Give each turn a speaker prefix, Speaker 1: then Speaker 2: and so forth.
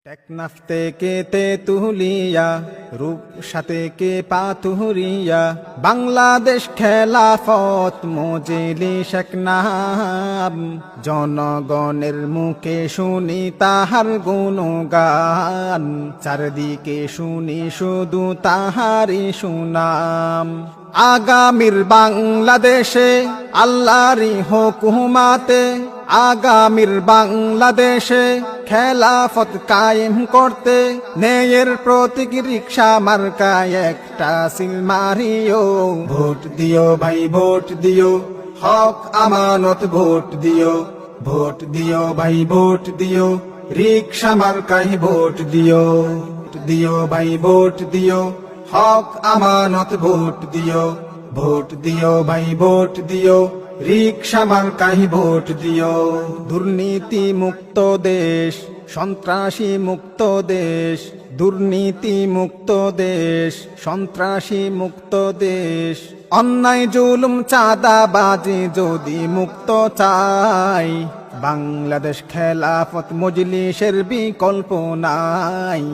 Speaker 1: টেকনাফ থেকে তেতুলিয়া রূপসা থেকে পাতুরিয়া বাংলাদেশ খেলাফত মজলিস এক নাম। জনগণের মুখে শুনি তাহার গুণগান, চারদিকে শুনি শুধু তাহারই সুনাম। আগামীর বাংলাদেশে আল্লাহরই হুকুমাতে, আগামীর বাংলাদেশে খেলাফত কায়েম করতে ন্যায়ের প্রতীক রিকশা মার্কায় একটা সিল মারিও। ভোট দিও ভাই ভোট দিও, হক আমানত ভোট দিও। ভোট দিও ভাই ভোট দিও, রিকশা মার্কায় ভোট দিও। দিও ভাই ভোট দিও, হক আমানত ভোট দিও। ভোট দিও ভাই ভোট দিও, রিকশা মার্কায় ভোট দিও। দুর্নীতি মুক্ত দেশ, সন্ত্রাসী মুক্ত দেশ। দুর্নীতি মুক্ত দেশ, সন্ত্রাসী মুক্ত দেশ। অন্যায় জুলুম চাঁদাবাজি যদি মুক্ত চাই, বাংলাদেশ খেলাফত মজলিসের বিকল্প নাই।